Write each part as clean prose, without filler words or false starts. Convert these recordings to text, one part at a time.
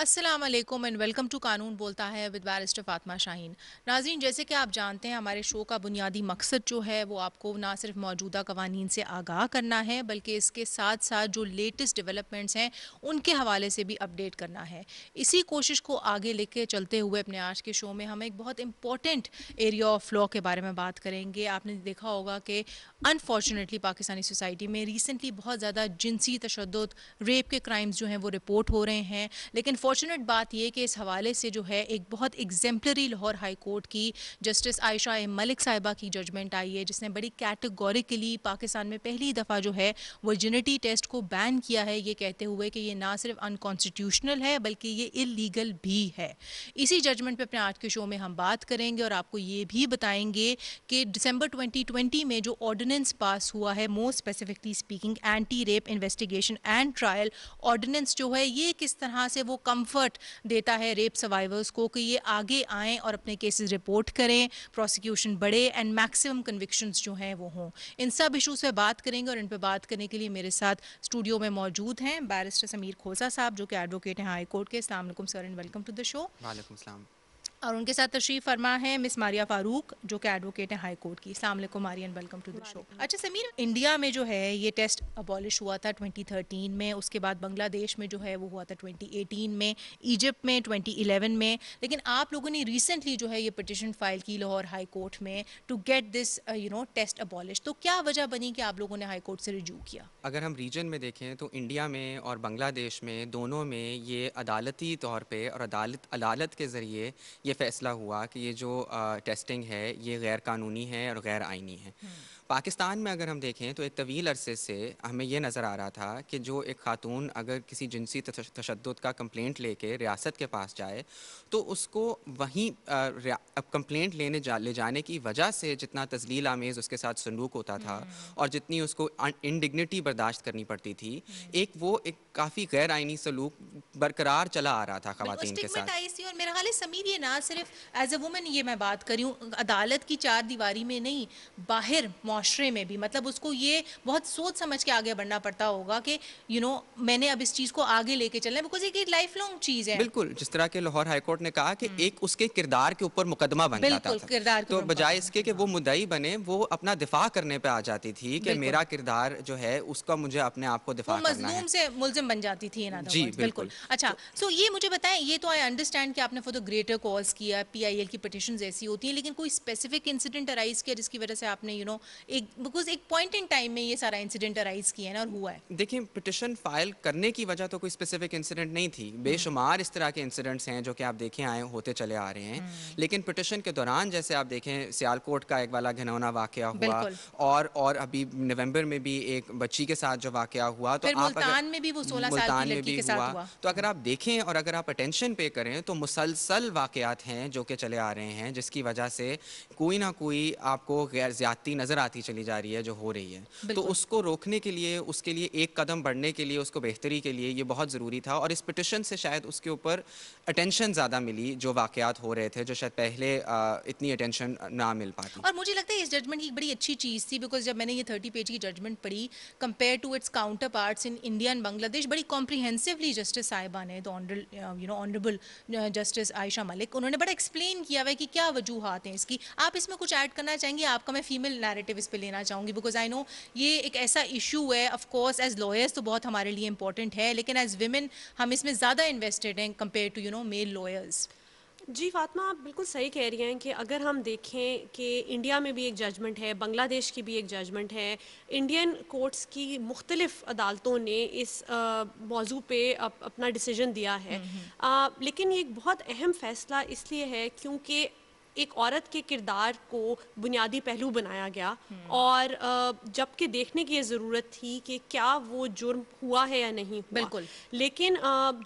السلام علیکم and welcome to قانون بولتا ہے ود بیرسٹر فاطمہ شاہین. ناظرین، جیسے کہ آپ جانتے ہیں ہمارے شو کا بنیادی مقصد جو ہے وہ آپ کو نہ صرف موجودہ قوانین سے آگاہ کرنا ہے بلکہ اس کے ساتھ ساتھ جو لیٹسٹ ڈیولپمنٹس ہیں ان کے حوالے سے بھی اپڈیٹ کرنا ہے. اسی کوشش کو آگے لے کے چلتے ہوئے اپنے آج کے شو میں ہم ایک بہت امپورٹنٹ ایریا آف لا کے بارے میں بات کریں گے. آپ نے دیکھا ہوگا کہ انفارچونیٹلی پاکستانی سوسائٹی میں ریسنٹلی بہت زیادہ جنسی تشدد، ریپ کے کرائمز جو ہیں وہ رپورٹ ہو رہے ہیں. لیکن فارچونیٹ بات یہ کہ اس حوالے سے جو ہے ایک بہت ایگزیمپلری لاہور ہائی کورٹ کی جسٹس عائشہ ملک صاحبہ کی ججمنٹ آئی ہے، جس نے بڑی کیٹیگوریکلی پاکستان میں پہلی دفعہ جو ہے ورجنٹی ٹیسٹ کو بین کیا ہے، یہ کہتے ہوئے کہ یہ نہ صرف انکانسٹیٹیوشنل ہے بلکہ یہ اللیگل بھی ہے. اسی ججمنٹ پہ اپنے آج کے شو میں ہم بات کریں گے اور آپ کو یہ بھی بتائیں گے کہ دسمبر 2020 میں جو آرڈیننس پاس ہوا ہے، more specifically speaking anti rape investigation and trial ordinance جو ہے، یہ کس طرح سے وہ کمفرٹ دیتا ہے ریپ سروائیورز کو کہ یہ آگے آئیں اور اپنے کیسز رپورٹ کریں، پروسیکیوشن بڑھے اینڈ میکسیمم کنوکشنز جو ہیں وہ ہوں. ان سب ایشوز پہ بات کریں گے اور ان پہ بات کرنے کے لیے میرے ساتھ اسٹوڈیو میں موجود ہیں بیرسٹر سمیر کھوسا صاحب جو کہ ایڈوکیٹ ہیں ہائی کورٹ کے. السلام علیکم sir and welcome to the show. وعلیکم السلام. اور ان کے ساتھ تشریف فرما ہے مس ماریہ فاروق جو کہ ایڈوکیٹ ہیں ہائی کورٹ کی. السلام علیکم Maria and welcome to the show. اچھا سمیر، انڈیا میں جو ہے یہ ٹیسٹ ابالش ہوا تھا 2013 میں، اس کے بعد بنگلہ دیش میں جو ہے وہ ہوا تھا 2018 میں، ایجپٹ میں 2011 میں، لیکن آپ لوگوں نے ریسنٹلی جو ہے یہ پٹیشن فائل کی لاہور ہائی کورٹ میں to get this test abolish. تو کیا وجہ بنی کہ آپ لوگوں نے ہائی کورٹ سے رجوع کیا؟ اگر ہم ریجن میں دیکھیں تو انڈیا میں اور بنگلہ دیش میں دونوں میں یہ عدالتی طور پہ اور عدالت کے ذریعے یہ فیصلہ ہوا کہ یہ جو ٹیسٹنگ ہے یہ غیر قانونی ہے اور غیر آئینی ہے. پاکستان میں اگر ہم دیکھیں تو ایک طویل عرصے سے ہمیں یہ نظر آ رہا تھا کہ جو ایک خاتون اگر کسی جنسی تشدد کا کمپلینٹ لے کے ریاست کے پاس جائے تو اس کو وہیں کمپلینٹ لے جانے کی وجہ سے جتنا تذلیل آمیز اس کے ساتھ سلوک ہوتا تھا اور جتنی اس کو انڈگنیٹی برداشت کرنی پڑتی تھی، وہ ایک کافی غیر آئینی سلوک برقرار چلا آ رہا تھا بالکل خواتین کے ساتھ. اسٹگمیٹائز تھی. اور میرا خیال ہے سمیر یہ نہ صرف ایز اے وومن، یہ میں بات کری ہوں عدالت کی چار دیواری میں نہیں، باہر معاشرے میں بھی، مطلب اس کو یہ بہت سوچ سمجھ کے آگے بڑھنا پڑتا ہوگا کہ میں نے اب اس چیز کو آگے لے کے چلنا ہے بیکاز ایک لائف لانگ چیز ہے. بالکل، جس طرح کہ لاہور ہائی کورٹ نے کہا کہ ایک اس کے کردار کے اوپر مقدمہ بن جاتا بالکل تھا، کردار کے تو اوپر بجائے مقدمہ. اس کے کہ وہ مدعی بنے وہ اپنا دفاع کرنے پہ آ جاتی تھی کہ بالکل میرا کردار جو ہے اس کا مجھے اپنے آپ کو وہ دفاع کرنا ہے. مظلوم سے ملزم بن جاتی تھی ان ادر جی ورڈز. بالکل. بالکل. اچھا سو یہ مجھے بتائیں، یہ تو آئی انڈرسٹینڈ کہ آپ نے فور دا گریٹر کاز کیا، پی آئی ایل کی پٹیشنز ایسی ہوتی ہیں، لیکن کوئی اسپیسیفک انسیڈنٹ ارائز کیا جس کی وجہ سے آپ نے بیکاز ایک پوائنٹ ان ٹائم میں یہ سارا انسیڈنٹ ارائز کیا ہے نا اور ہوا ہے. دیکھیں، پٹیشن فائل کرنے کی وجہ تو کوئی اسپیسیفک انسیڈنٹ نہیں تھی، بے شمار اس طرح کے انسیڈنٹس ہیں جو کہ آپ دیکھیں آئے ہوتے چلے آ رہے ہیں. لیکن پٹیشن کے دوران جیسے آپ دیکھیں سیالکوٹ کا ایک والا گھنونا واقعہ ہوا، بالکل. اور ابھی نومبر میں بھی ایک بچی کے ساتھ جو واقعہ ہوا، تو پھر آپ اگر ملتان میں بھی وہ 16 سال کی ملتان میں لڑکی بھی کے ساتھ ہوا، ہوا. تو اگر آپ دیکھیں اور اگر آپ اٹینشن پے کریں تو مسلسل واقعات ہیں جو کہ چلے آ رہے ہیں جس کی وجہ سے کوئی نہ کوئی آپ کو غیر زیادتی نظر آتی چلی جا رہی ہے جو ہو رہی ہے. تو بالکل. اس کو روکنے کے لیے، اس کے لیے ایک قدم بڑھنے کے لیے، اس کو بہتری کے لیے یہ بہت ضروری تھا. اور اس پٹیشن سے شاید اس کے اوپر اٹینشن زیادہ ملی جو واقعات ہو رہے تھے، جو شاید پہلے اتنی اٹینشن نہ مل پاتی. اور مجھے لگتا ہے اس ججمنٹ کی ایک بڑی اچھی چیز تھی بیکاز جب میں نے یہ 30 پیج کی ججمنٹ پڑھی compare to its counterparts in India and Bangladesh, بڑی کمپریہنسولی جسٹس صاحبہ نے آنریبل جسٹس عائشہ ملک، انہوں نے بڑا ایکسپلین کیا ہوا ہے کہ کیا وجوہات ہیں اس کی. آپ اس میں کچھ ایڈ کرنا چاہیں گے؟ آپ کا میں فیمیل نیریٹو اس پہ لینا چاہوں گی بیکاز آئی نو یہ ایک ایسا ایشو ہے، آف کورس ایز لائرس تو بہت ہمارے لیے امپورٹنٹ ہے، لیکن ایز ویمن ہم اس میں زیادہ انویسٹڈ ہیں کمپیئر ٹو میل لائرس. جی فاطمہ، آپ بالکل صحیح کہہ رہی ہیں کہ اگر ہم دیکھیں کہ انڈیا میں بھی ایک ججمنٹ ہے، بنگلہ دیش کی بھی ایک ججمنٹ ہے، انڈین کورٹس کی مختلف عدالتوں نے اس موضوع پہ اپنا ڈیسیجن دیا ہے. لیکن یہ ایک بہت اہم فیصلہ اس لیے ہے کیونکہ ایک عورت کے کردار کو بنیادی پہلو بنایا گیا اور جب کہ دیکھنے کی یہ ضرورت تھی کہ کیا وہ جرم ہوا ہے یا نہیں ہوا. بالکل. لیکن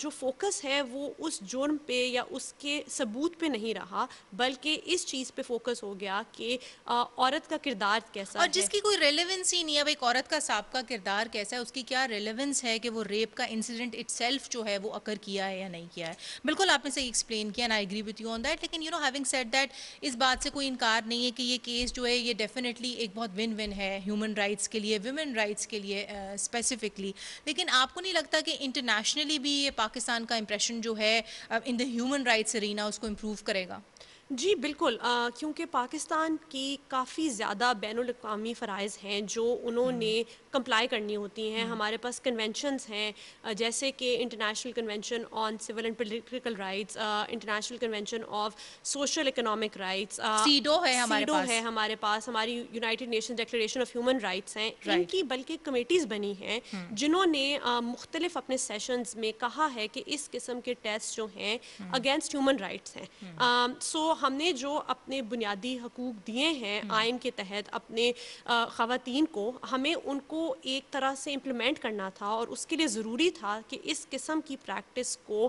جو فوکس ہے وہ اس جرم پہ یا اس کے ثبوت پہ نہیں رہا بلکہ اس چیز پہ فوکس ہو گیا کہ عورت کا کردار کیسا اور ہے. جس کی کوئی ریلیونس ہی نہیں ہے. اب ایک عورت کا سابقہ کردار کیسا ہے، اس کی کیا ریلیونس ہے کہ وہ ریپ کا انسیڈنٹ اٹ سیلف جو ہے وہ اکر کیا ہے یا نہیں کیا ہے. بالکل آپ نے صحیح ایکسپلین کیا، and I agree with you on that. لیکن ہیونگ سیڈ دیٹ اس بات سے کوئی انکار نہیں ہے کہ یہ کیس جو ہے یہ ڈیفینیٹلی ایک بہت ون ون ہے ہیومن رائٹس کے لیے, ویمن رائٹس کے لیے اسپیسیفکلی. لیکن آپ کو نہیں لگتا کہ انٹرنیشنلی بھی یہ پاکستان کا امپریشن جو ہے ان دا ہیومن رائٹس ارینا اس کو امپروو کرے گا؟ جی بالکل، کیونکہ پاکستان کی کافی زیادہ بین الاقوامی فرائض ہیں جو انہوں نے کمپلائی کرنی ہوتی ہیں. ہمارے پاس کنونشنز ہیں جیسے کہ international convention on civil and political rights, international convention of social economic rights, CEDAW ہے ہمارے سیڈو پاس. ہے ہمارے پاس، ہماری United Nation declaration of human rights ہیں. ان رائٹ. کی بلکہ کمیٹیز بنی ہیں جنہوں نے مختلف اپنے سیشنز میں کہا ہے کہ اس قسم کے ٹیسٹ جو ہیں اگینسٹ ہیومن رائٹس ہیں. سو ہم نے جو اپنے بنیادی حقوق دیے ہیں آئین کے تحت اپنے خواتین کو، ہمیں ان کو ایک طرح سے امپلیمنٹ کرنا تھا، اور اس کے لیے ضروری تھا کہ اس قسم کی پریکٹس کو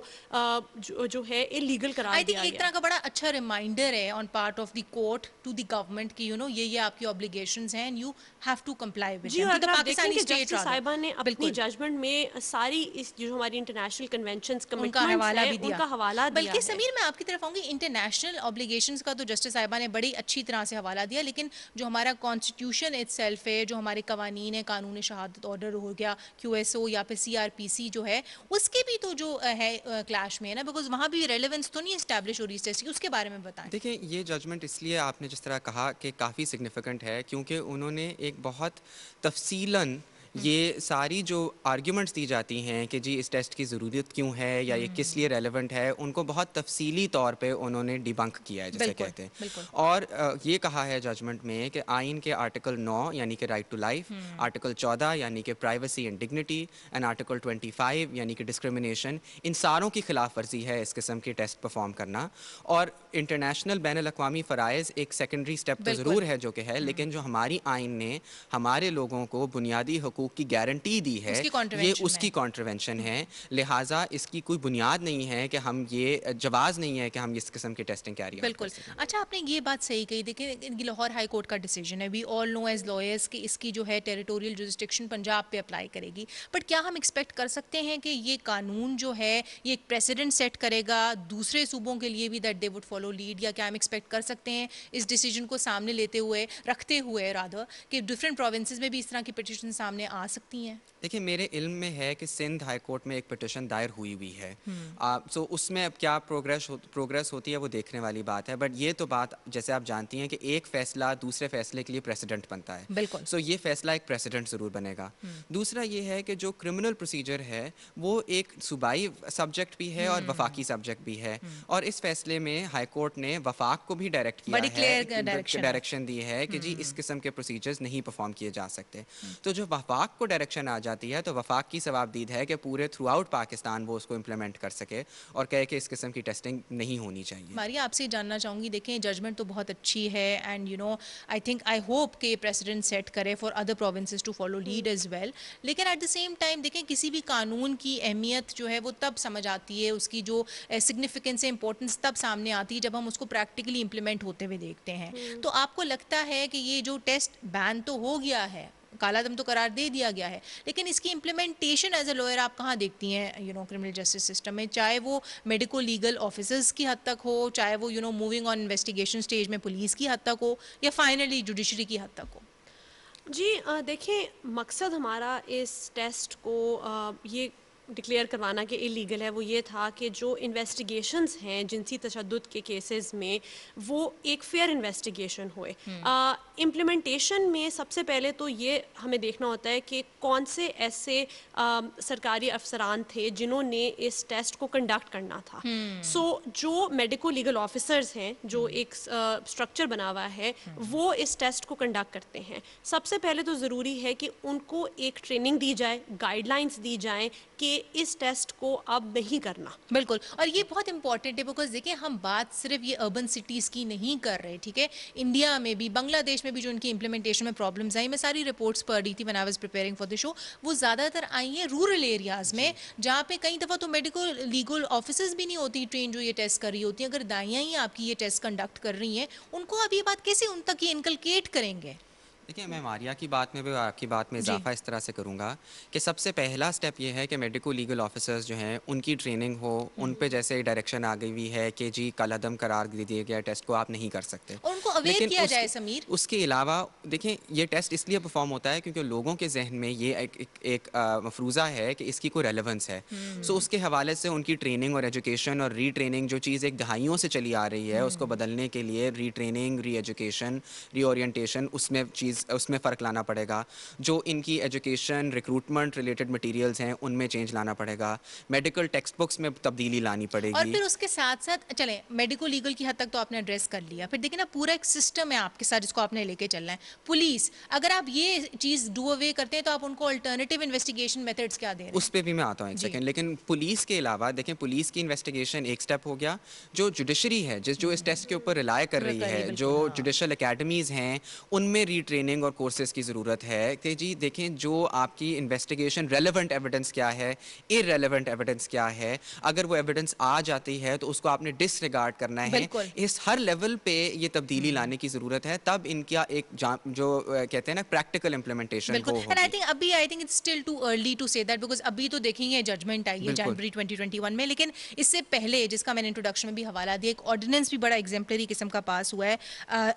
جو ہے الیگل قرار آئی تھنک دیا ایک گیا. طرح کا بڑا اچھا ریمائنڈر ہے on part of the court to the government کہ یہ آپ کی اوبلیگیشنز ہیں, you have to comply with جی، دیم اور ٹو دا اگر آپ دیکھیں پاکستانی کہ اسٹیٹ جسٹس رادر. صاحبہ نے اپنی بالکل ججمنٹ میں ساری اس جو ہماری انٹرنیشنل کنونشنز ان کا کمٹمنٹس حوالہ ہیں بھی ان دیا. کا حوالہ دیا بلکہ ہے. سمیر میں آپ کی طرف آؤں گی, انٹرنیشنل اوبلیگیشنز کا تو جسٹس صاحبہ نے بڑی اچھی طرح سے حوالہ دیا, لیکن جو ہمارا کانسٹیٹیوشن اٹ سیلف ہے, جو ہمارے قوانین ہے, قانون شہادت آرڈر ہو گیا, کیو ایس او یا پھر سی آر پی سی جو ہے, اس کے بھی تو جو ہے کلیش میں ہے نا, بیکاز وہاں بھی ریلیونس تو نہیں اسٹیبلش ہو رہی اس ٹیسٹ کی. اس کے بارے میں بتائیں. دیکھیں یہ ججمنٹ اس لیے آپ نے جس طرح کہا کہ کافی سگنیفیکنٹ ہے کیونکہ انہوں نے ایک بہت تفصیلاً یہ ساری جو آرگیومنٹس دی جاتی ہیں کہ جی اس ٹیسٹ کی ضرورت کیوں ہے یا یہ کس لیے ریلیونٹ ہے, ان کو بہت تفصیلی طور پہ انہوں نے ڈیبنک کیا ہے جسے بالکل کہتے ہیں. بالکل. اور یہ کہا ہے ججمنٹ میں کہ آئین کے آرٹیکل 9 یعنی کہ رائٹ ٹو لائف, آرٹیکل 14 یعنی کہ privacy and dignity, and article 25 یعنی کہ ڈسکرمنیشن, ان ساروں کی خلاف ورزی ہے اس قسم کے ٹیسٹ پرفارم کرنا. اور انٹرنیشنل بین الاقوامی فرائض ایک سیکنڈری سٹیپ تو بالکل. ضرور ہے جو کہ ہے, لیکن جو ہماری آئین نے ہمارے لوگوں کو بنیادی حقوق کی گارنٹی دی اس ہے کی یہ کانٹروینشن اس میں کی کانٹروینشن ہے. لہٰذا اس کی کوئی بنیاد نہیں ہے کہ ہم یہ جواز نہیں ہے کہ ہم اس قسم کی ٹیسٹنگ کیری آؤٹ کر بالکل. سکیں. اچھا آپ نے یہ بات صحیح کہی, دیکھیں ان کی لاہور ہائی کورٹ کا ڈیسیجن ہے, وی آل نو ایز لائرس کہ اس کی جو ہے ٹیریٹوریل جورسڈکشن پنجاب پہ اپلائی کرے گی, بٹ کیا ہم ایکسپیکٹ کر سکتے ہیں کہ یہ قانون جو ہے یہ ایک پریسیڈنٹ سیٹ کرے گا دوسرے صوبوں کے لیے بھی, that they would follow lead, یا کیا ہم ایکسپیکٹ کر سکتے ہیں اس ڈیسیجن کو سامنے لیتے ہوئے رکھتے ہوئے رادر کہ ڈفرینٹ پروونسز میں بھی اس طرح کی پٹیشن سامنے آ سکتی ہیں؟ دیکھیں میرے علم میں ہے کہ سندھ ہائی کورٹ میں ایک پٹیشن دائر ہوئی ہے, سو اس میں اب کیا پروگریس ہوتی ہے وہ دیکھنے والی بات ہے. بٹ یہ تو بات جیسے آپ جانتی ہیں کہ ایک فیصلہ دوسرے فیصلے کے لیے پریسیڈنٹ بنتا ہے, بالکل. سو یہ فیصلہ ایک پریسیڈنٹ ضرور بنے گا. دوسرا یہ ہے کہ جو کرمنل پروسیجر ہے وہ ایک صوبائی سبجیکٹ بھی ہے اور وفاقی سبجیکٹ بھی ہے, اور اس فیصلے میں ہائی کورٹ نے وفاق کو بھی ڈائریکٹ کیا بڑی ہے, کلیئر ڈائریکشن دی ہے کہ جی اس قسم کے پروسیجرز نہیں پرفارم کیے جا سکتے. تو جو وفاق کو ڈائریکشن آ جاتی ہے تو وفاق کی ثوابدید ہے کہ پورے تھرو آؤٹ پاکستان وہ اس کو امپلیمنٹ کر سکے اور کہے کہ اس قسم کی ٹیسٹنگ نہیں ہونی چاہیے. ماریا آپ سے جاننا چاہوں گی, دیکھیں ججمنٹ تو بہت اچھی ہے, and I think I hope کہ پریسیڈنٹ سیٹ کرے for other provinces to follow lead as well, لیکن ایٹ دا سیم ٹائم دیکھیں کسی بھی قانون کی اہمیت جو ہے وہ تب سمجھ آتی ہے, اس کی جو سگنیفیکنس ہے, امپورٹنس تب سامنے آتی ہے جب ہم اس کو پریکٹیکلی امپلیمنٹ ہوتے ہوئے دیکھتے ہیں. تو آپ کو لگتا ہے کہ یہ جو ٹیسٹ بین تو ہو گیا ہے, کالا دم تو قرار دے دیا گیا ہے, لیکن اس کی امپلیمنٹیشن ایز اے لوئر آپ کہاں دیکھتی ہیں کرمنل جسٹس سسٹم میں, چاہے وہ میڈیکو لیگل آفیسرز کی حد تک ہو, چاہے وہ موونگ آن انویسٹیگیشن سٹیج میں پولیس کی حد تک ہو, یا فائنلی جوڈیشری کی حد تک ہو؟ جی دیکھیں مقصد ہمارا اس ٹیسٹ کو یہ ڈکلیئر کروانا کہ ایلیگل ہے وہ یہ تھا کہ جو انویسٹیگیشنز ہیں جنسی تشدد کے کیسز میں وہ ایک فیئر انویسٹیگیشن ہوئے. امپلیمنٹیشن میں سب سے پہلے تو یہ ہمیں دیکھنا ہوتا ہے کہ کون سے ایسے سرکاری افسران تھے جنہوں نے اس ٹیسٹ کو کنڈکٹ کرنا تھا. سو جو میڈیکو لیگل آفیسرز ہیں, جو ایک اسٹرکچر بنا ہوا ہے, وہ اس ٹیسٹ کو کنڈکٹ کرتے ہیں. سب سے پہلے تو ضروری ہے کہ ان کو ایک ٹریننگ دی جائے, گائیڈ لائنس دی جائیں کہ اس ٹیسٹ کو اب نہیں کرنا. بالکل, اور یہ بہت امپورٹنٹ ہے بیکاز دیکھیں ہم بات صرف یہ اربن سٹیز کی نہیں کر رہے, ٹھیک ہے, انڈیا میں بھی, بنگلہ دیش میں بھی جو ان کی امپلیمنٹیشن میں پرابلمز آئیں, میں ساری رپورٹس پڑھ رہی تھی when I was preparing for the show, وہ زیادہ تر آئی ہیں رورل ایریاز میں, جہاں پہ کئی دفعہ تو میڈیکل لیگل آفیسرز بھی نہیں ہوتی ٹرین جو یہ ٹیسٹ کر رہی ہوتی ہیں. اگر دائیاں ہی آپ کی یہ ٹیسٹ کنڈکٹ کر رہی ہیں, ان کو اب یہ بات کیسے ان تک یہ انکلکیٹ کریں گے؟ دیکھیں میں ماریا کی بات میں بھی آپ کی بات میں جی اضافہ اس طرح سے کروں گا کہ سب سے پہلا سٹیپ یہ ہے کہ میڈیکو لیگل آفیسرز جو ہیں ان کی ٹریننگ ہو. ان پہ جیسے ڈائریکشن آ گئی ہوئی ہے کہ جی کل عدم قرار دے دیا گیا ٹیسٹ کو آپ نہیں کر سکتے. اور ان کو اویئر لیکن کیا جائے سمیر. اس کے علاوہ دیکھیں یہ ٹیسٹ اس لیے پرفارم ہوتا ہے کیونکہ لوگوں کے ذہن میں یہ ایک مفروضہ ہے کہ اس کی کوئی ریلیونس ہے. سو اس کے حوالے سے ان کی ٹریننگ اور ایجوکیشن اور ری ٹریننگ جو چیز ایک دہائیوں سے چلی آ رہی ہے اس کو بدلنے کے لیے ری ٹریننگ, ری ایجوکیشن, ری اورینٹیشن اس میں فرق لانا پڑے گا. جو ان کی ایجوکیشن ریکروٹمنٹ ریلیٹڈ مٹیریلز ہیں ان میں چینج لانا پڑے گا. میڈیکل ٹیکسٹ بکس میں تبدیلی لانی پڑے اور گی. پھر اس کے ساتھ ساتھ چلیں میڈیکو لیگل کی حد تک تو آپ نے ایڈریس کر لیا, پھر دیکھیں نا پورا ایک سسٹم ہے آپ کے ساتھ جس کو آپ نے لے کے چلنا ہے. پولیس, اگر آپ یہ چیز ڈو اوے کرتے ہیں تو آپ ان کو الٹرنیٹیو انویسٹیگیشن میتھڈس کیا دے رہے ہیں؟ اس پہ بھی میں آتا ہوں ایک جی سیکنڈ. لیکن پولیس کے علاوہ دیکھیں پولیس کی انویسٹیگیشن ایک سٹیپ ہو گیا. جو جوڈیشری ہے جو اس ٹیسٹ کے اوپر ریلائے کر رہی ہے, جو بالکل ہاں. جوڈیشل اکیڈمیز ہیں ان میں ری ٹریننگ اور کورسز کی ضرورت ہے کہ جی دیکھیں جو آپ کی انویسٹیگیشن ریلیونٹ ایویڈنس کیا ہے, ارریلیونٹ ایویڈنس کیا ہے. اگر وہ ایویڈنس آ جاتی ہے تو اس کو آپ نے ڈس ریگارڈ کرنا ہے. بالکل اس ہر لیول پہ یہ تبدیلی لانے کی ضرورت ہے, تب ان کا ایک جو کہتے ہیں نا پریکٹیکل امپلیمنٹیشن بالکل. وہ اینڈ ہوگی. I think it's still too early to say that because ابھی تو دیکھیں گے ججمنٹ آئی ہے بالکل جنوری 2021 میں, لیکن اس سے پہلے جس کا میں نے انٹروڈکشن میں بھی حوالہ دیا ایک آرڈیننس بھی بڑا ایگزمپلری قسم کا پاس ہوا ہے,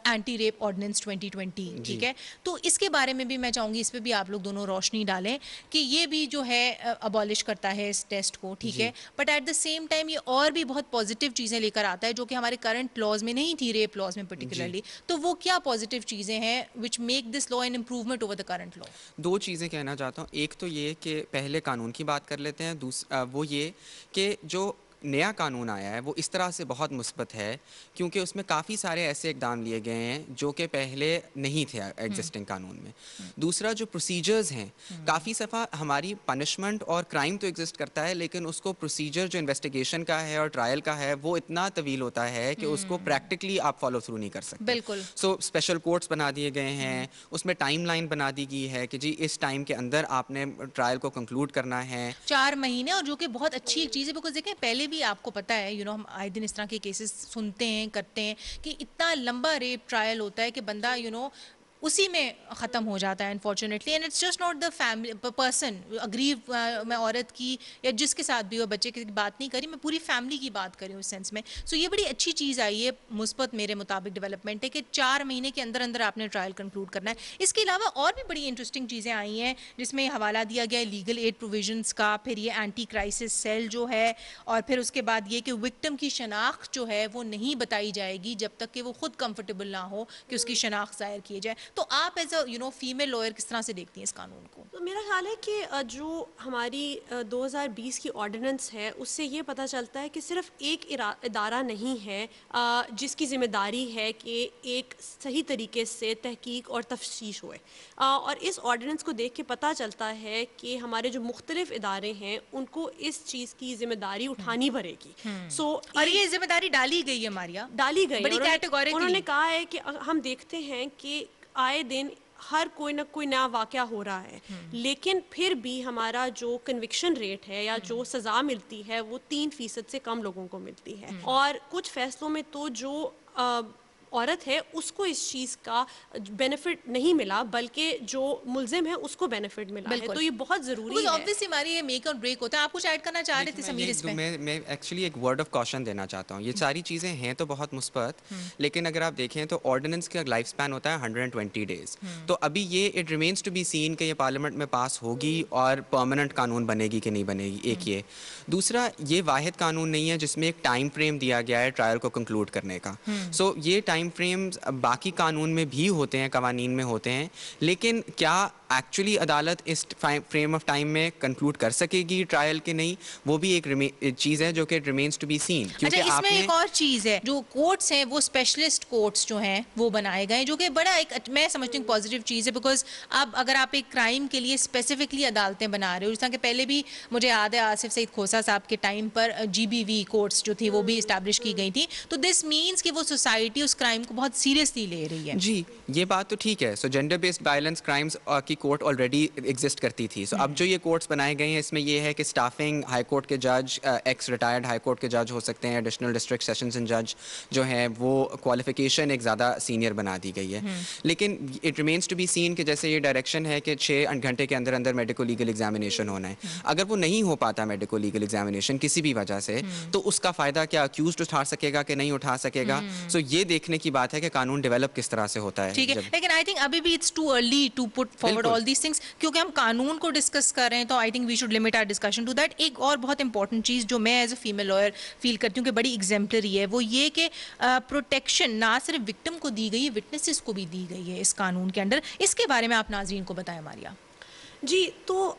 اینٹی ریپ آرڈیننس 2020. ٹھیک ہے, تو اس کے بارے میں بھی میں چاہوں گی اس پہ بھی آپ لوگ دونوں روشنی ڈالیں کہ یہ بھی جو ہے ابالش کرتا ہے اس ٹیسٹ کو. ٹھیک ہے, but at the same time یہ اور بھی بہت پازیٹیو چیزیں لے کر آتا ہے جو کہ ہمارے کرنٹ لاز میں نہیں تھی, ریپ لاز میں پرٹیکولرلی. تو وہ کیا پازیٹیو چیزیں ہیں which make this law an improvement over the current law? دو چیزیں کہنا چاہتا ہوں. ایک تو یہ کہ پہلے قانون کی بات کر لیتے ہیں. وہ یہ کہ جو نیا قانون آیا ہے وہ اس طرح سے بہت مثبت ہے کیونکہ اس میں کافی سارے ایسے اقدام لیے گئے ہیں جو کہ پہلے نہیں تھے ایگزسٹنگ قانون میں. دوسرا جو پروسیجرز ہیں, کافی صفحہ ہماری پنشمنٹ اور کرائم تو ایگزسٹ کرتا ہے لیکن اس کو پروسیجر جو انویسٹیگیشن کا ہے اور ٹرائل کا ہے وہ اتنا طویل ہوتا ہے کہ اس کو پریکٹیکلی آپ فالو تھرو نہیں کر سکتے. بالکل. سو اسپیشل کورٹس بنا دیے گئے ہیں, اس میں ٹائم لائن بنا دی گئی ہے کہ جی اس ٹائم کے اندر آپ نے ٹرائل کو کنکلوڈ کرنا ہے 4 مہینے, اور جو کہ بہت اچھی ایک چیز ہے بیکاز دیکھیں پہلے بھی آپ کو پتہ ہے ہم آئے دن اس طرح کے کیسز سنتے ہیں کرتے ہیں کہ اتنا لمبا ریپ ٹرائل ہوتا ہے کہ بندہ اسی میں ختم ہو جاتا ہے unfortunately. And it's just not the family person aggrieve, میں عورت کی یا جس کے ساتھ بھی ہو, بچے کی بات نہیں کری, میں پوری فیملی کی بات کری ہوں اس سینس میں. سو یہ بڑی اچھی چیز آئی ہے, مثبت میرے مطابق ڈیولپمنٹ ہے کہ 4 مہینے کے اندر اندر آپ نے ٹرائل کنکلوڈ کرنا ہے. اس کے علاوہ اور بھی بڑی انٹرسٹنگ چیزیں آئی ہیں جس میں حوالہ دیا گیا ہے لیگل ایڈ پروویژنس کا, پھر یہ اینٹی کرائسس سیل جو ہے, اور پھر اس کے بعد یہ کہ وکٹم کی شناخت جو ہے وہ نہیں بتائی جائے گی جب تک کہ وہ خود کمفرٹیبل نہ ہو کہ اس کی شناخت ظاہر کی جائے. تو آپ ایز اے فیمیل لائر کس طرح سے دیکھتی ہیں اس قانون کو؟ تو میرا خیال ہے کہ جو ہماری 2020 کی آرڈیننس ہے اس سے یہ پتہ چلتا ہے کہ صرف ایک ادارہ نہیں ہے جس کی ذمہ داری ہے کہ ایک صحیح طریقے سے تحقیق اور تفتیش ہوئے. اور اس آرڈیننس کو دیکھ کے پتہ چلتا ہے کہ ہمارے جو مختلف ادارے ہیں ان کو اس چیز کی ذمہ داری اٹھانی پڑے گی. اور یہ ذمہ داری ڈالی گئی ہے ماریا, ڈالی گئی, بڑی انہوں نے کیٹیگوریکلی. کہا ہے کہ ہم دیکھتے ہیں کہ آئے دن ہر کوئی نہ کوئی نیا واقعہ ہو رہا ہے, لیکن پھر بھی ہمارا جو کنوکشن ریٹ ہے یا جو سزا ملتی ہے وہ 3% سے کم لوگوں کو ملتی ہے. اور کچھ فیصلوں میں تو جو عورت ہے اس کو اس چیز کا بینیفٹ نہیں ملا بلکہ جو ملزم ہے اس کو بینیفٹ ملا ہے. تو یہ بہت ضروری ہے. obviously ہماری یہ میک اور بریک ہوتا ہے. آپ کچھ ایڈ کرنا چاہ رہے تھے سمیر اس پہ؟ میں ایکچولی ایک ورڈ آف کاشن دینا چاہتا ہوں. یہ ساری چیزیں ہیں تو بہت مثبت, لیکن اگر آپ دیکھیں تو آرڈیننس کا لائف اسپین ہوتا ہے 120 days. تو ابھی یہ it remains to be seen کہ یہ پارلیمنٹ میں پاس ہوگی اور پرماننٹ قانون بنے گی کہ نہیں بنے گی. ایک یہ دوسرا, یہ واحد قانون نہیں ہے جس میں ایک ٹائم فریم دیا گیا ہے ٹرائل کو کنکلوڈ کرنے کا. سو یہ ٹائم فریمز باقی قانون میں بھی ہوتے ہیں, قوانین میں ہوتے ہیں, لیکن کیا ایکچولی عدالت اس فریم آف ٹائم میں کنکلوڈ کر سکے گی ٹرائل کے نہیں, وہ بھی ایک چیز ہے جو کہ ریمینس ٹو بی سین. اچھا, اس میں ایک اور چیز ہے, جو کورٹس ہیں وہ اسپیشلسٹ کورٹس جو ہیں وہ بنائے گئے, جو کہ بڑا ایک میں سمجھتی ہوں پازیٹیو چیز ہے, بیکاز اب اگر آپ ایک کرائم کے لیے اسپیسیفکلی عدالتیں بنا رہے ہو, جس طرح کہ پہلے بھی مجھے یاد ہے آصف سعید کھوسا صاحب کے ٹائم پر GBV کورٹس جو تھی وہ بھی اسٹیبلش کی گئی تھی, تو دس مینس کہ وہ سوسائٹی اس کرائم کو بہت سیریسلی لے رہی ہے. جی یہ بات تو ٹھیک ہے. So gender based violence crimes کی کورٹ آلریڈی ایگزسٹ کرتی تھی. سو اب جو یہ کورٹس بنائے گئے ہیں اس میں یہ ہے کہ اسٹافنگ ہائی کورٹ کے جج, ایکس ریٹائرڈ ہائی کورٹ کے جج ہو سکتے ہیں, ایڈیشنل ڈسٹرکٹ سیشنز اینڈ جج جو ہیں وہ کوالیفیکیشن ایک زیادہ سینئر بنا دی گئی ہے. لیکن it remains to be seen کہ جیسے یہ ڈائریکشن ہے کہ 6 گھنٹے کے اندر اندر میڈیکو لیگل ایگزامینیشن ہونا ہے. اگر وہ نہیں ہو پاتا میڈیکو لیگل ایگزامینیشن کسی بھی وجہ سے, تو اس کا فائدہ کیا اکیوزڈ اٹھا سکے گا کہ نہیں اٹھا سکے گا. سو یہ دیکھنے کی بات ہے کہ قانون ڈیولپ کس طرح سے ہوتا ہے. ٹھیک ہے, لیکن آئی تھنک ابھی بھی it's too early to put forward all these things, کیونکہ ہم قانون کو ڈسکس کر رہے ہیں, تو I think we should limit our discussion to that. ایک اور بہت امپورٹنٹ چیز جو میں as a female lawyer feel کرتی ہوں کہ بڑی ایگزمپلری ہے, وہ یہ کہ پروٹیکشن نہ صرف وکٹم کو دی گئی ہے, وٹنسز کو بھی دی گئی ہے اس قانون کے انڈر. اس کے بارے میں آپ ناظرین کو بتائیں ماریہ. جی تو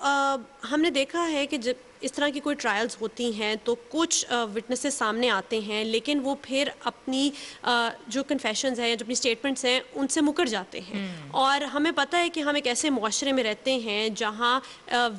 ہم نے دیکھا ہے کہ جب اس طرح کی کوئی ٹرائلز ہوتی ہیں تو کچھ وٹنسز سامنے آتے ہیں, لیکن وہ پھر اپنی جو کنفیشنز ہیں یا جو اپنی اسٹیٹمنٹس ہیں ان سے مکر جاتے ہیں. اور ہمیں پتہ ہے کہ ہم ایک ایسے معاشرے میں رہتے ہیں جہاں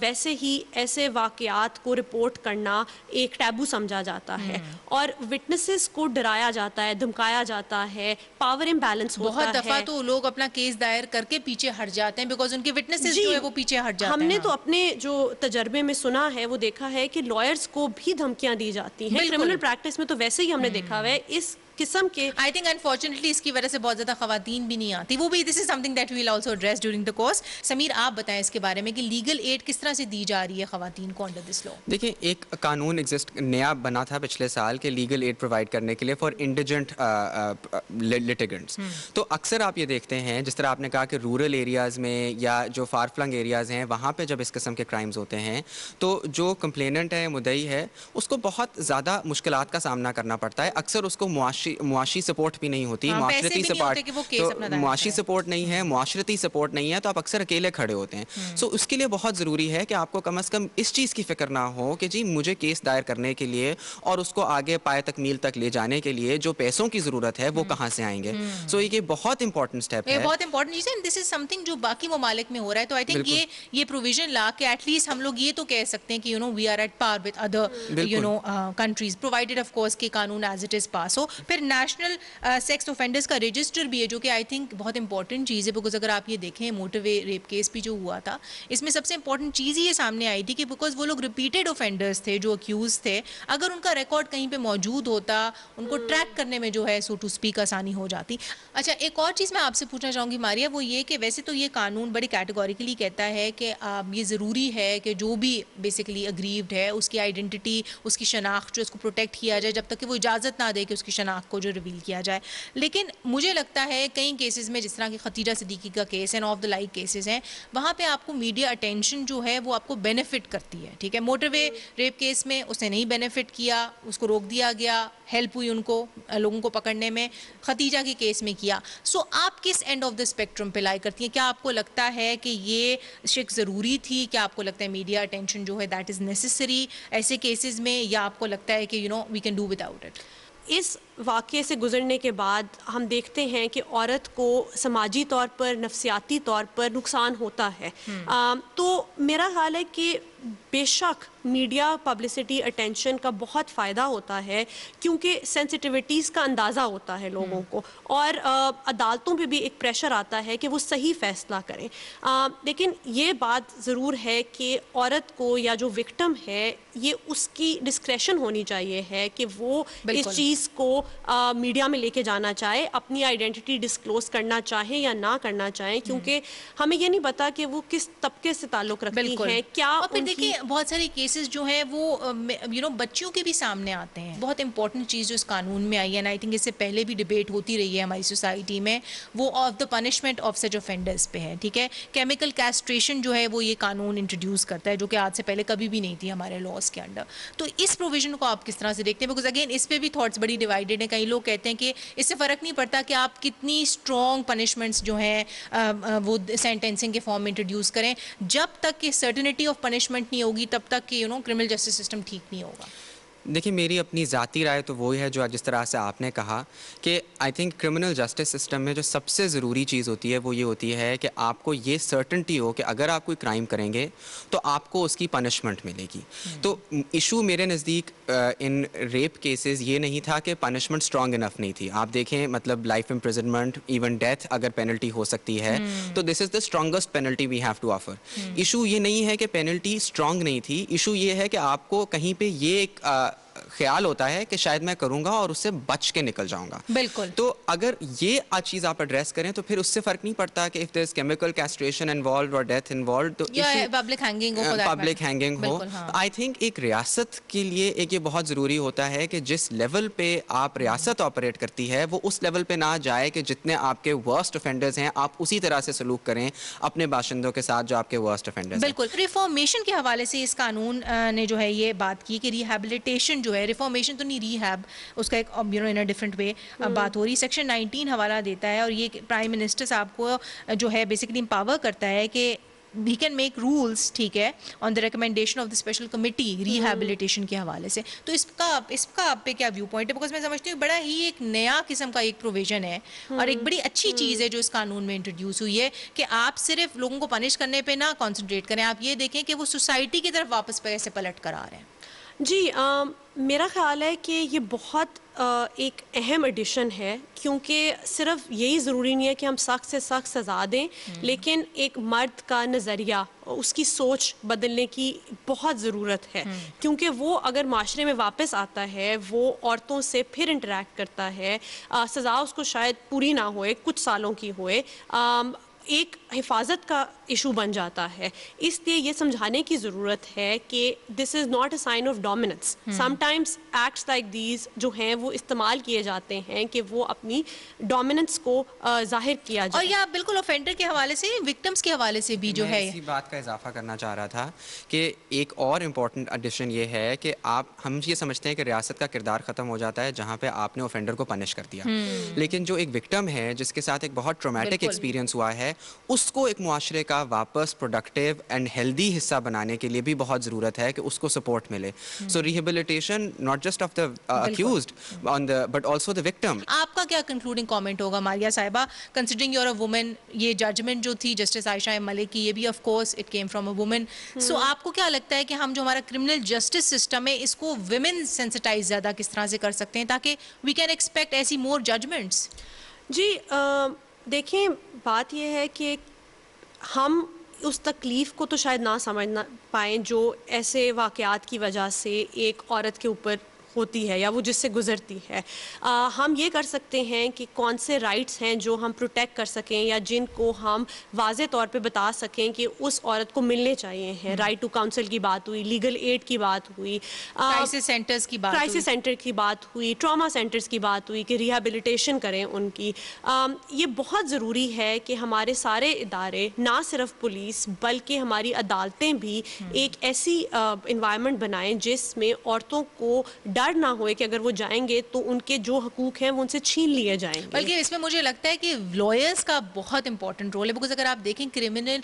ویسے ہی ایسے واقعات کو رپورٹ کرنا ایک ٹیبو سمجھا جاتا ہے, اور وٹنسز کو ڈرایا جاتا ہے, دھمکایا جاتا ہے, پاور امبیلنس ہوتا ہے. بہت دفعہ تو لوگ اپنا کیس دائر کر کے پیچھے ہٹ جاتے ہیں بیکاز ان کے وٹنسز جو ہے وہ پیچھے ہٹ جاتے ہیں. ہم نے تو اپنے جو تجربے میں سنا ہے وہ دیکھا ہے کہ لائرز کو بھی دھمکیاں دی جاتی ہیں. کرمنل پریکٹس میں تو ویسے ہی ہم نے دیکھا ہوا ہے اس قسم کے. آئی تھنک انفارچونیٹلی اس کی وجہ سے بہت زیادہ خواتین بھی نہیں آتی, وہ بھی this is something that we will also address during the course. Sameer آپ بتائیں اس کے بارے میں کہ لیگل ایڈ کس طرح سے دی جا رہی ہے خواتین کو انڈر دس لا. دیکھیں ایک قانون ایگزسٹ نیا بنا تھا پچھلے سال کہ لیگل ایڈ پرووائڈ کرنے کے لیے فار انڈیجنٹ لٹیگنٹس. تو اکثر آپ یہ دیکھتے ہیں جس طرح آپ نے کہا کہ رورل ایریاز میں یا جو فار فلنگ ایریاز ہیں وہاں پہ جب اس قسم کے کرائمز ہوتے ہیں تو جو کمپلیننٹ ہے, مدعی ہے, اس کو بہت زیادہ مشکلات کا سامنا کرنا پڑتا ہے. اکثر اس کو معاشی سپورٹ بھی نہیں ہوتی, معاشرتی سپورٹ, معاشی سپورٹ نہیں ہے, معاشرتی سپورٹ نہیں ہے, تو آپ اکثر اکیلے کھڑے ہوتے ہیں. سو اس کے لیے بہت ضروری ہے کہ آپ کو کم از کم اس چیز کی فکر نہ ہو کہ جی مجھے کیس دائر کرنے کے لیے اور اس کو آگے پائے تکمیل تک لے جانے کے لیے جو پیسوں کی ضرورت ہے وہ کہاں سے آئیں گے. سو یہ بہت امپورٹنٹ اسٹیپ ہے, بہت امپورٹنٹ چیز ہے. دس از سم تھنگ جو باقی ممالک میں ہو رہا ہے, تو آئی تھنک یہ پروویژن لا کے ایٹ لیسٹ ہم لوگ یہ تو کہہ سکتے ہیں کہ we are at par with other countries provided of course کہ قانون ایز اٹ از پاس ہو. پھر نیشنل سیکس اوفینڈرز کا رجسٹر بھی ہے جو کہ آئی تھنک بہت امپورٹنٹ چیز ہے, بیکاز اگر آپ یہ دیکھیں موٹر وے ریپ کیس بھی جو ہوا تھا اس میں سب سے امپورٹنٹ چیز یہ سامنے آئی تھی کہ بیکاز وہ لوگ ریپیٹیڈ اوفینڈرز تھے جو اکیوز تھے, اگر ان کا ریکارڈ کہیں پہ موجود ہوتا ان کو ٹریک کرنے میں جو ہے سو ٹو اسپیک آسانی ہو جاتی. اچھا ایک اور چیز میں آپ سے پوچھنا چاہوں گی ماریہ, وہ یہ کہ ویسے تو یہ قانون بڑی کیٹیگوریکلی کہتا ہے کہ یہ ضروری ہے کہ جو بھی بیسیکلی اگریوڈ ہے اس کی آئیڈینٹی, اس کی شناخت جو اس کو پروٹیکٹ کیا جائے جب تک کہ وہ اجازت نہ دے کہ اس کی شناخت کو جو ریویل کیا جائے. لیکن مجھے لگتا ہے کئی کیسز میں جس طرح کہ ختیجہ صدیقی کا case and of the like cases ہیں وہاں پہ آپ کو میڈیا اٹینشن جو ہے وہ آپ کو بینیفٹ کرتی ہے. ٹھیک ہے, موٹر وے ریپ کیس میں اس نے نہیں بینیفٹ کیا, اس کو روک دیا گیا, ہیلپ ہوئی ان کو لوگوں کو پکڑنے میں, ختیجہ کے کیس میں کیا. سو آپ کس اینڈ آف دا اسپیکٹرم پہ لائی کرتی ہیں؟ کیا آپ کو لگتا ہے کہ یہ شک ضروری تھی؟ کیا آپ کو لگتا ہے میڈیا اٹینشن جو ہے دیٹ از نیسسری ایسے کیسز میں, یا آپ کو لگتا ہے کہ we can do without it? اس واقعے سے گزرنے کے بعد ہم دیکھتے ہیں کہ عورت کو سماجی طور پر, نفسیاتی طور پر نقصان ہوتا ہے. تو میرا خیال ہے کہ بے شک میڈیا پبلسٹی اٹینشن کا بہت فائدہ ہوتا ہے کیونکہ سینسٹیوٹیز کا اندازہ ہوتا ہے لوگوں کو, اور عدالتوں پہ بھی ایک پریشر آتا ہے کہ وہ صحیح فیصلہ کریں. لیکن یہ بات ضرور ہے کہ عورت کو یا جو وکٹم ہے یہ اس کی ڈسکریشن ہونی چاہیے ہے کہ وہ اس چیز کو میڈیا میں لے کے جانا چاہے, اپنی آئیڈینٹی ڈسکلوز کرنا چاہے یا نہ کرنا چاہیں, کیونکہ ہمیں یہ نہیں پتا کہ وہ کس طبقے سے تعلق رکھتی ہیں. کیا دیکھیں بہت سارے کیسز جو ہیں وہ بچیوں کے بھی سامنے آتے ہیں. بہت امپورٹنٹ چیز جو اس قانون میں آئی ہے, آئی تھنک اس سے پہلے بھی ڈبیٹ ہوتی رہی ہے ہماری سوسائٹی میں, وہ of the punishment of such offenders پہ ہے. ٹھیک ہے, کیمیکل کیسٹریشن جو ہے وہ یہ قانون انٹروڈیوس کرتا ہے جو کہ آج سے پہلے کبھی بھی نہیں تھی ہمارے لاس کے انڈر. تو اس پروویژن کو آپ کس طرح سے دیکھتے ہیں؟ بیکاز اگین اس پہ بھی تھاٹس بڑی ڈیوائیڈیڈ ہیں. کئی لوگ کہتے ہیں کہ اس سے فرق نہیں پڑتا کہ آپ کتنی اسٹرانگ پنشمنٹس جو ہیں وہ سینٹینسنگ کے فارم میں انٹروڈیوس کریں, جب تک کہ سرٹنٹی آف پنشمنٹ نہیں ہوگی تب تک کہ کرمنل جسٹس سسٹم ٹھیک نہیں ہوگا. دیکھیے میری اپنی ذاتی رائے تو وہی ہے جو جس طرح سے آپ نے کہا کہ I think criminal justice system میں جو سب سے ضروری چیز ہوتی ہے وہ یہ ہوتی ہے کہ آپ کو یہ سرٹنٹی ہو کہ اگر آپ کوئی کرائم کریں گے تو آپ کو اس کی پنشمنٹ ملے گی. تو ایشو میرے نزدیک ان ریپ کیسز یہ نہیں تھا کہ پنشمنٹ اسٹرانگ انف نہیں تھی. آپ دیکھیں مطلب لائف امپریزنمنٹ ایون ڈیتھ اگر پینلٹی ہو سکتی ہے تو this is the strongest penalty we have to offer. Issue یہ نہیں ہے کہ پینلٹی اسٹرانگ نہیں تھی, ایشو یہ ہے کہ آپ کو کہیں پہ یہ ایک خیال ہوتا ہے کہ شاید میں کروں گا اور اس سے بچ کے نکل جاؤں گا. بالکل. تو اگر یہ چیز آپ ایڈریس کریں تو پھر اس سے فرق نہیں پڑتا کہ if there is chemical castration involved اور ڈیتھ انوالوڈ تو یا پبلک ہینگنگ ہو, پبلک ہینگنگ ہو. آئی تھنک ایک ریاست کے لیے ایک یہ بہت ضروری ہوتا ہے کہ جس لیول پہ آپ ریاست آپریٹ کرتی ہے وہ اس لیول پہ نہ جائے کہ جتنے آپ کے ورسٹ افینڈرز ہیں آپ اسی طرح سے سلوک کریں اپنے باشندوں کے ساتھ جو آپ کے ورسٹ افینڈرز ہیں. بالکل. ریفارمیشن کے حوالے سے اس قانون نے جو ہے یہ بات کی کہ ریہیبلیٹیشن جو ہے, ریفارمیشن تو نہیں, ریہیب اس کا ایک ان اے ڈفرنٹ وے بات ہو رہی. سیکشن 19 حوالہ دیتا ہے اور یہ پرائم منسٹر صاحب کو جو ہے بیسیکلی امپاور کرتا ہے کہ we can make rules, ٹھیک ہے, on the recommendation of the special committee rehabilitation کے حوالے سے. تو اس کا آپ پہ کیا ویو پوائنٹ ہے؟ بیکاز میں سمجھتی ہوں بڑا ہی ایک نیا قسم کا ایک پروویژن ہے اور ایک بڑی اچھی چیز ہے جو اس قانون میں انٹروڈیوس ہوئی ہے کہ آپ صرف لوگوں کو پنش کرنے پہ نہ کانسنٹریٹ کریں, آپ یہ دیکھیں کہ وہ سوسائٹی کی طرف واپس پیسے پلٹ کر آ رہے ہیں. جی میرا خیال ہے کہ یہ بہت ایک اہم ایڈیشن ہے, کیونکہ صرف یہی ضروری نہیں ہے کہ ہم سخت سے سخت سزا دیں, لیکن ایک مرد کا نظریہ, اس کی سوچ بدلنے کی بہت ضرورت ہے. کیونکہ وہ اگر معاشرے میں واپس آتا ہے, وہ عورتوں سے پھر انٹریکٹ کرتا ہے, سزا اس کو شاید پوری نہ ہوئے, کچھ سالوں کی ہوئے, ایک حفاظت کا ایشو بن جاتا ہے. اس لیے یہ سمجھانے کی ضرورت ہے کہ this is not a sign of dominance. Sometimes acts like these جو ہیں وہ استعمال کیے جاتے ہیں کہ وہ اپنی ڈومیننس کو ظاہر کیا جائے. اور یہ آپ بالکل اوفینڈر کے حوالے سے, وکٹمس کے حوالے سے بھی جو ہے, اسی بات کا اضافہ کرنا چاہ رہا تھا کہ ایک اور امپورٹنٹ ایڈیشن یہ ہے کہ ہم یہ سمجھتے ہیں کہ ریاست کا کردار ختم ہو جاتا ہے جہاں پہ آپ نے اوفینڈر کو پنش کر دیا, لیکن جو ایک وکٹم ہے جس کے ساتھ ایک بہت ٹرومیٹک ایکسپیرینس ہوا ہے, اس کو ایک معاشرے کا واپس پروڈکٹیو اینڈ ہیلدی حصہ بنانے کے لیے بھی بہت ضرورت ہے کہ اس کو سپورٹ ملے. So rehabilitation not just of the accused but also the victim. آپ کا کیا کنکلوڈنگ کامنٹ ہوگا ماریہ صاحبہ, کنسیڈرنگ یور اے وومن, یہ ججمنٹ جو تھی جسٹس عائشہ ملک کی, یہ بھی of course it came from a woman, so آپ کو کیا لگتا ہے کہ ہم جو ہمارا کرمنل جسٹس سسٹم ہے اس کو ویمن سینسٹائز زیادہ کس طرح سے کر سکتے ہیں تاکہ وی کین ایکسپیکٹ ایسی مور ججمنٹس؟ جی دیکھیں بات یہ ہے کہ ہم اس تکلیف کو تو شاید نہ سمجھ نہ پائیں جو ایسے واقعات کی وجہ سے ایک عورت کے اوپر ہوتی ہے یا وہ جس سے گزرتی ہے. ہم یہ کر سکتے ہیں کہ کون سے رائٹس ہیں جو ہم پروٹیکٹ کر سکیں یا جن کو ہم واضح طور پہ بتا سکیں کہ اس عورت کو ملنے چاہیے ہیں. رائٹ ٹو کاؤنسل کی بات ہوئی, لیگل ایڈ کی بات ہوئی, کرائسس سینٹرز کی بات, کرائسس سینٹر کی بات ہوئی, ٹراما سینٹرز کی بات ہوئی کہ ریہیبلیٹیشن کریں ان کی. یہ بہت ضروری ہے کہ ہمارے سارے ادارے, نہ صرف پولیس بلکہ ہماری عدالتیں بھی ایک ایسی انوائرمنٹ بنائیں جس میں عورتوں کو ڈر نہ ہوئے کہ اگر وہ جائیں گے تو ان کے جو حقوق ہیں وہ ان سے چھین لیے جائیں گے. بلکہ اس میں مجھے لگتا ہے کہ لائرز کا بہت امپورٹنٹ رول ہے, بیکاز اگر آپ دیکھیں کرمنل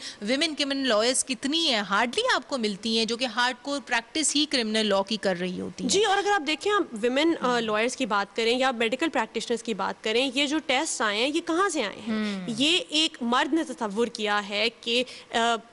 لائرز کتنی ہیں, ہارڈلی آپ کو ملتی ہیں جو کہ ہارڈ کور پریکٹس ہی کرمنل لا کی کر رہی ہوتی ہیں. جی, اور اگر آپ دیکھیں ویمن لائرز کی بات کریں یا میڈیکل پریکٹیشنرز کی بات کریں, یہ جو ٹیسٹ آئے ہیں یہ کہاں سے آئے ہیں؟ یہ ایک مرد نے تصور کیا ہے کہ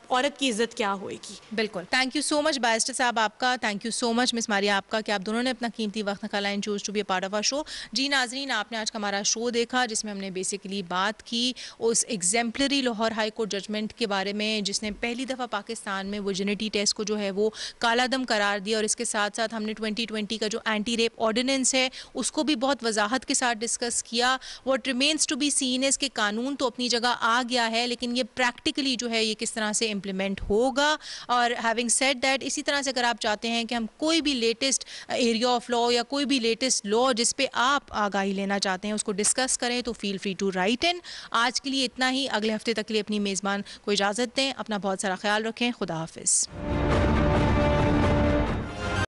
عورت کی عزت کیا ہوئے گی. بالکل. Thank you so much barrister صاحب آپ کا, تھینک یو سو مچ مس ماریہ آپ کا کہ آپ دونوں نے اپنا قیمتی وقت نکالا and choose to be a part of our show. جی ناظرین, آپ نے آج کا ہمارا شو دیکھا جس میں ہم نے بیسیکلی بات کی اس ایگزیمپلری لاہور ہائی کورٹ ججمنٹ کے بارے میں جس نے پہلی دفعہ پاکستان میں ورجنٹی ٹیسٹ کو جو ہے وہ کالا دم قرار دیا, اور اس کے ساتھ ساتھ ہم نے 2020 کا جو اینٹی ریپ آرڈیننس ہے اس کو بھی بہت وضاحت کے ساتھ ڈسکس کیا. What remains to be seen is کہ قانون تو اپنی جگہ آ گیا ہے لیکن یہ پریکٹیکلی جو ہے یہ کس طرح سے امپلیمنٹ ہوگا. اور ہیونگ سیڈ دیٹ, اسی طرح سے اگر آپ چاہتے ہیں کہ ہم کوئی بھی لیٹسٹ ایریا آف لا یا کوئی بھی لیٹسٹ لا جس پہ آپ آگاہی لینا چاہتے ہیں اس کو ڈسکس کریں تو فیل فری ٹو رائٹ ان. آج کے لیے اتنا ہی, اگلے ہفتے تک کے لیے اپنی میزبان کو اجازت دیں. اپنا بہت سارا خیال رکھیں. خدا حافظ.